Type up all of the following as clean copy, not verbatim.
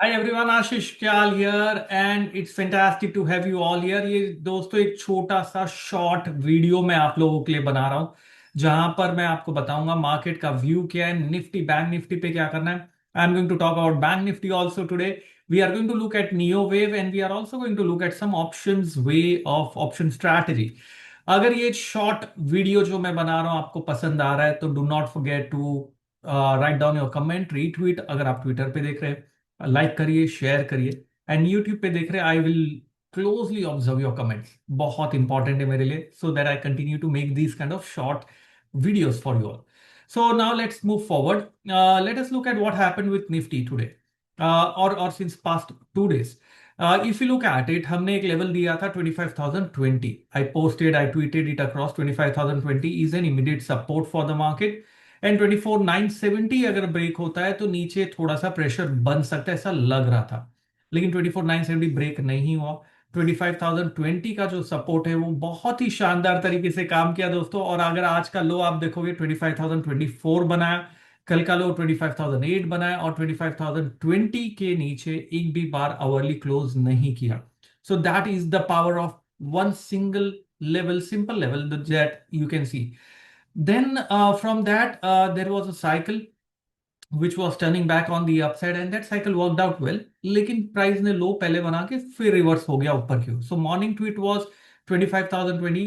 Hi everyone, Ashish क्याल here and it's fantastic to have you all here। ये दोस्तों एक छोटा सा शॉर्ट वीडियो मैं आप लोगों के लिए बना रहा हूँ जहां पर मैं आपको बताऊंगा मार्केट का व्यू क्या है, निफ्टी बैंक निफ्टी पे क्या करना है। I am going to talk about Bank Nifty also today. We are going to look at neo wave and we are also going to look at some options way of option strategy. अगर ये short video जो मैं बना रहा हूँ आपको पसंद आ रहा है तो do not forget to write down your comment, retweet अगर आप ट्विटर पे देख रहे हैं, लाइक करिए, शेयर करिए। एंड यूट्यूब पे देख रहे हैं, I will closely observe your comments, बहुत इंपॉर्टेंट है मेरे लिए, so that I continue to make these kind of short videos for you all. So now let's move forward. Let us look at what happened with Nifty today, or since past 2 days. If you look at it, हमने एक level दिया था 25,020. I posted, I tweeted it across. 25,020 is an immediate support for the market. And 24,970 अगर break होता है तो नीचे थोड़ा सा प्रेशर बन सकता है, ऐसा लग रहा था। लेकिन 24,970 ब्रेक नहीं हुआ। 25,020 का जो सपोर्ट है वो बहुत ही शानदार तरीके से काम किया दोस्तों। और अगर आज का लो आप देखोगे, 25,024 बनाया, कल का लो 25,008 बनाया, और 25,020 के नीचे एक भी बार आवरली क्लोज नहीं किया। So that is the power of one single level, simple level that you can see. Then from that, there was a cycle which was turning back on the upside and that cycle worked out well. लेकिन price ने लो पहले बना के फिर reverse हो गया ऊपर की ओर। So morning tweet was 25,020,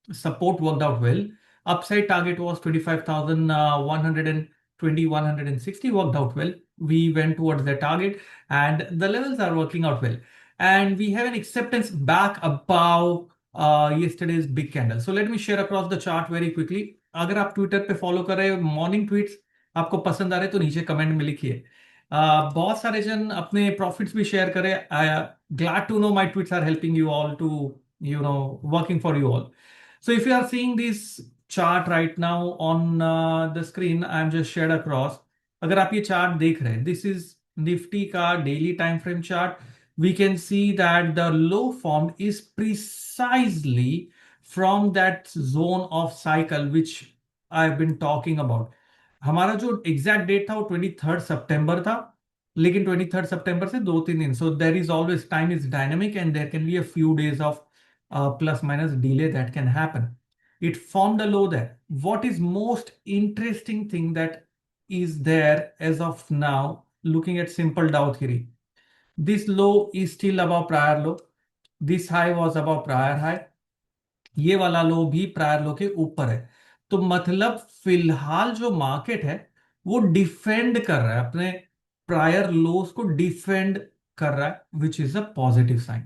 support worked out well. Upside target was 25,120, 160 worked out well. We went towards the target and the levels are working out well. And we have an acceptance back above yesterday's big candle. So let me share across the chart very quickly. अगर आप Twitter पे follow कर रहे हो morning tweets, आपको पसंद आ रहे तो नीचे कमेंट में लिखिए। बहुत सारे जन अपने प्रॉफिट्स भी शेयर करें। Glad to know my tweets are helping you all to working for you all. So if you are seeing this chart right now on the screen I am just shared across. अगर आप ये chart देख रहे हैं, this is Nifty का daily time frame chart. We can see that the low formed is precisely from that zone of cycle which I have been talking about. हमारा जो exact date था वो 23 सितंबर था, लेकिन 23 सितंबर से 2-3 दिन, so there is always, time is dynamic and there can be a few days of plus minus delay that can happen. It formed a low there. What is most interesting thing that is there as of now, looking at simple Dow theory, this low is still above prior low, this high was above prior high, ये वाला लो भी prior लो के ऊपर है। तो मतलब फिलहाल जो मार्केट है वो डिफेंड कर रहा है अपने प्रायर लोस को, डिफेंड कर रहा है, which is a positive sign.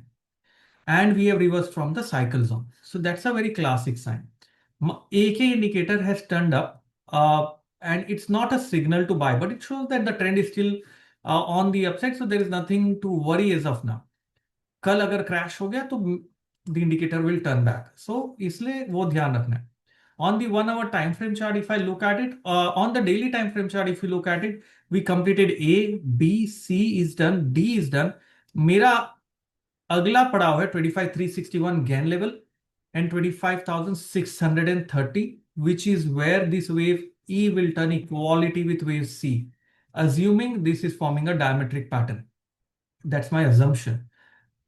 And we have reverse from the cycle zone, so that's a very classic sign. AK indicator has turned up, and it's not a signal to buy, but it shows that the trend is still on the upside, so there is nothing to worry as of now। कल अगर crash हो गया तो the indicator will turn back, so इसलिए वो ध्यान रखना है। On the 1 hour time frame chart, if I look at it, on the daily time frame chart, if you look at it, we completed A, B, C is done, D is done। मेरा अगला पड़ाव है 25,361 gain level and 25,630, which is where this wave E will turn equality with wave C, assuming this is forming a diametric pattern. That's my assumption।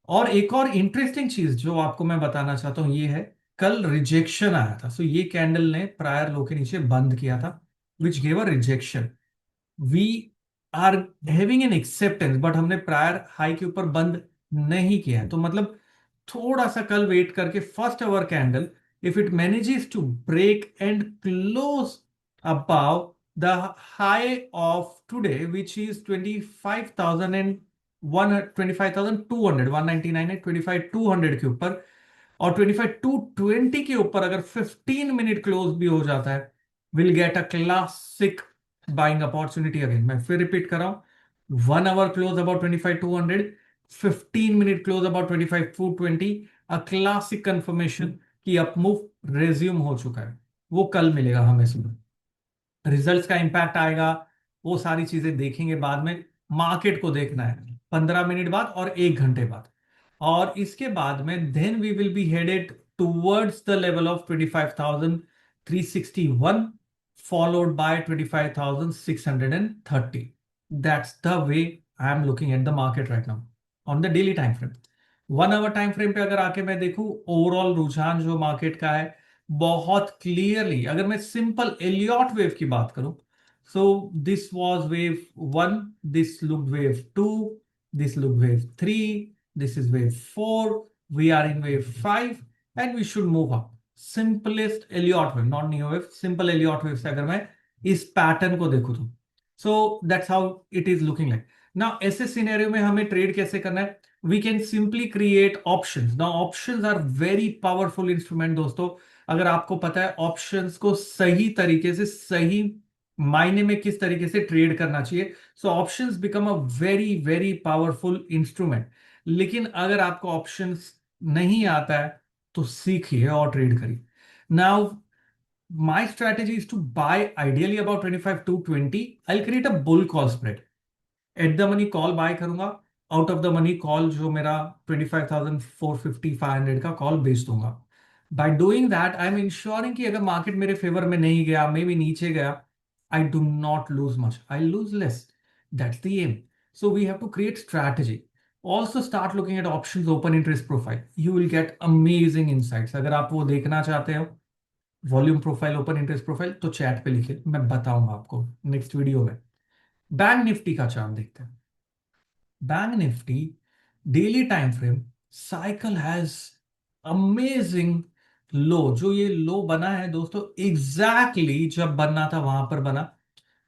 और एक और interesting चीज जो आपको मैं बताना चाहता हूं ये है, कल रिजेक्शन आया था। सो ये कैंडल ने प्रायर लो के नीचे बंद किया था, which gave a rejection. We are having an acceptance, but हमने प्रायर हाई के ऊपर बंद नहीं किया है। तो मतलब थोड़ा सा कल वेट करके first hour candle, if it manages to break and close above the high of today, which is 25,200, 199 है 25,200 के ऊपर, और 25,220 के ऊपर अगर 15 मिनट क्लोज भी हो जाता है, will get a classic buying opportunity. Again मैं फिर रिपीट कर रहा हूं, 1 hour close about 25,200, 15 minute close about 25,220, a classic confirmation कि अप मूव रेज्यूम हो चुका है। वो कल मिलेगा हमें सुबह, रिजल्ट्स का इंपैक्ट आएगा, वो सारी चीजें देखेंगे बाद में। मार्केट को देखना है 15 मिनट बाद और 1 घंटे बाद, और इसके बाद में then we will be headed towards the level of 25,361 followed by 25,630। That's the way I am looking at the market right now on the daily time frame. 1 hour time frame पे अगर आके मैं देखूं ओवरऑल रुझान जो market का है, बहुत क्लियरली अगर मैं सिंपल एलियट वेव की बात करूं, so this was wave 1, this look wave 2, this look wave 3, this is wave 4, we are in wave 5 and we should move up. Simplest Elliott wave, not neo wave, simple Elliott wave से अगर मैं इस pattern को देखूं तो so that's how it is looking like. Now ऐसे scenario में हमें ट्रेड कैसे करना है? We can simply create options. Now options are very powerful instrument दोस्तों। अगर आपको पता है ऑप्शंस को सही तरीके से, सही मायने में किस तरीके से ट्रेड करना चाहिए, so options become a very very powerful instrument. लेकिन अगर आपको ऑप्शंस नहीं आता है तो सीखिए और ट्रेड करिए। Now my strategy is to buy ideally about 25 to 20. I'll create a bull call spread. At the money call buy करूंगा, out of the money call जो मेरा 25,450 500 का कॉल बेच दूंगा। By doing that I am insuring कि अगर market मेरे favour में नहीं गया, मे भी नीचे गया, I do not lose much, I lose less. That's the aim. So we have to create strategy. Also start looking at options open interest profile, you will get amazing insights. अगर आप वो देखना चाहते हो volume profile, open interest profile, तो chat पे लिखिए, मैं बताऊंगा आपको नेक्स्ट वीडियो में। बैंक निफ्टी का चार्ट देखते हैं। Bank Nifty daily time frame cycle has amazing लो। जो ये लो बना है दोस्तों, एग्जैक्टली जब बनना था वहां पर बना।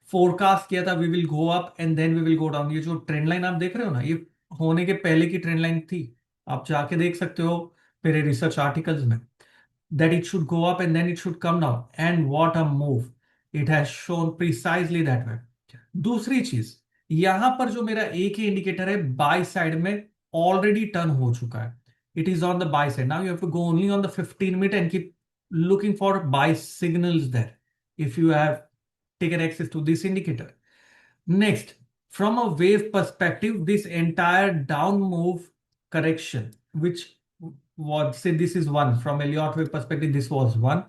फोरकास्ट किया था we will go up and then we will go down. ये जो ट्रेंड लाइन आप देख रहे हो ना, ये होने के पहले की ट्रेंड लाइन थी। आप जाके देख सकते हो मेरे रिसर्च आर्टिकल्स में, that it should go up and then it should come down. And what a move. It has shown precisely that way. दूसरी चीज, यहां पर जो मेरा एक ही इंडिकेटर है बाय साइड में ऑलरेडी टर्न हो चुका है। It is on the buy side. Now you have to go only on the 15 minute and keep looking for buy signals there if you have taken access to this indicator. Next, from a wave perspective, this entire down move correction, which was, say this is one, from Elliott wave perspective, this was one.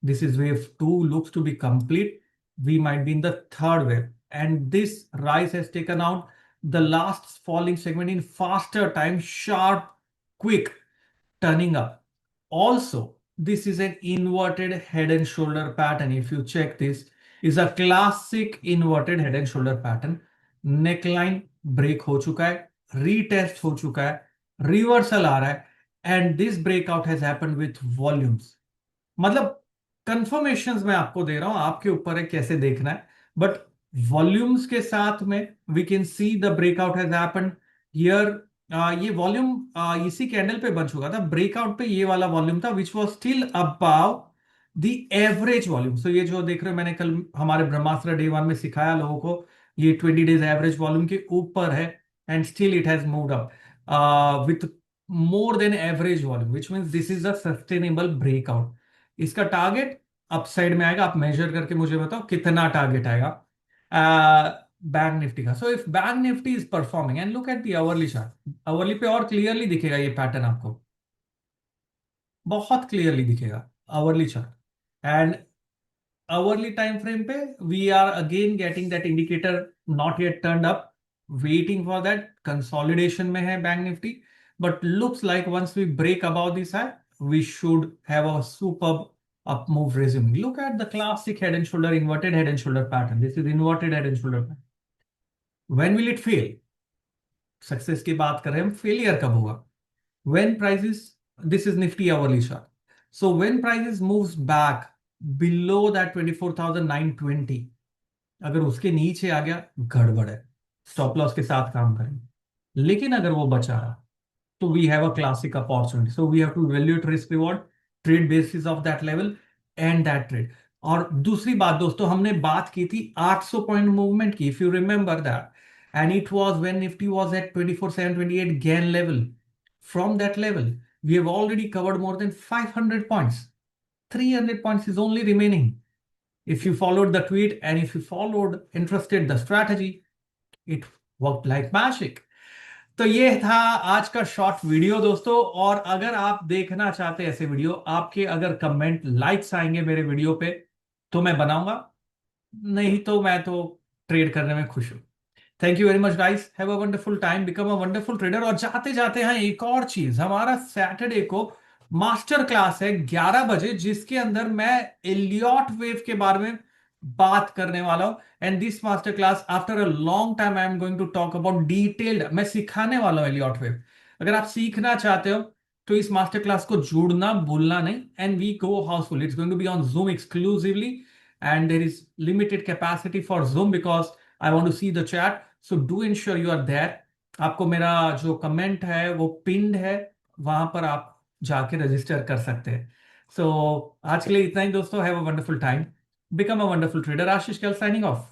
This is wave two, looks to be complete. We might be in the third wave. And this rise has taken out the last falling segment in faster time, sharp, quick, turning up. Also, this is an inverted head and shoulder pattern. If you check this, is a classic inverted head and shoulder pattern. Neckline break हो चुका है, retest हो चुका है, reversal आ रहा है, and this breakout has happened with volumes. मतलब confirmations मैं आपको दे रहा हूं, आपके ऊपर है कैसे देखना है, बट वॉल्यूम्स के साथ में we can see the breakout has happened here. ये वॉल्यूम इसी कैंडल पे बन चुका था, ब्रेकआउट पे ये वाला वॉल्यूम था which was still above the average volume. So ये जो देख रहे हो, मैंने कल हमारे ब्रह्मास्त्र डे 1 में सिखाया लोगों को, ये 20 डेज एवरेज वॉल्यूम के ऊपर है and still it has moved up with more than average volume, which means this is a sustainable breakout. इसका टारगेट अपसाइड में आएगा। आप मेजर करके मुझे बताओ कितना टारगेट आएगा बैंक निफ्टी का। So if bank Nifty is performing and look at the hourly chart, hourly पे और क्लियरली दिखेगा ये पैटर्न आपको, बहुत क्लियरली दिखेगा hourly chart. And hourly time frame पे we are again getting that indicator not yet turned up, waiting for that, consolidation में है bank Nifty, but looks like once we break about this high we should have a superb up move resuming. Look at the classic head and shoulder, inverted head and shoulder pattern. This is inverted head and shoulder pattern. When will it fail? Success की बात कर रहे हैं हम, failure कब होगा? When prices, this is Nifty hourly chart. So when prices moves back below that 24,920, अगर उसके नीचे आ गया गड़बड़ है, स्टॉप लॉस के साथ काम करेंगे। लेकिन अगर वो बचा रहा तो we have a classic opportunity. So we have to evaluate risk reward, trade basis of that level and that trade. और दूसरी बात दोस्तों, हमने बात की थी 800 पॉइंट मूवमेंट की, if you remember that, and it was when Nifty was at 24,728 gain level. From that level, we have already covered more than 500 points. 300 points is only remaining. If you followed the tweet and if you followed, interested the strategy, it worked like magic. तो ये था आज का short video दोस्तों। और अगर आप देखना चाहते हैं ऐसे वीडियो, आपके अगर कमेंट लाइक्स आएंगे मेरे वीडियो पे तो मैं बनाऊंगा, नहीं तो मैं तो ट्रेड करने में खुश हूं। Thank you very much guys, have a wonderful time, become a wonderful trader. और जाते जाते हैं एक और चीज, हमारा सैटरडे को मास्टर क्लास है 11 बजे, जिसके अंदर मैं एलियट वेव के बारे में बात करने वाला हूं। And this master class after a long time I am going to talk about detailed, मैं सिखाने वाला हूं एलियट वेव। अगर आप सीखना चाहते हो तो इस मास्टर क्लास को जुड़ना भूलना नहीं। And we go houseful, it's going to be on Zoom exclusively, and there is limited capacity for Zoom because I want to see the chat. So do ensure you are there. आपको मेरा जो comment है वो पिंड है, वहां पर आप जाके रजिस्टर कर सकते हैं। सो आज के लिए इतना ही दोस्तों, have a wonderful time, become a wonderful trader. Ashish कल साइनिंग ऑफ।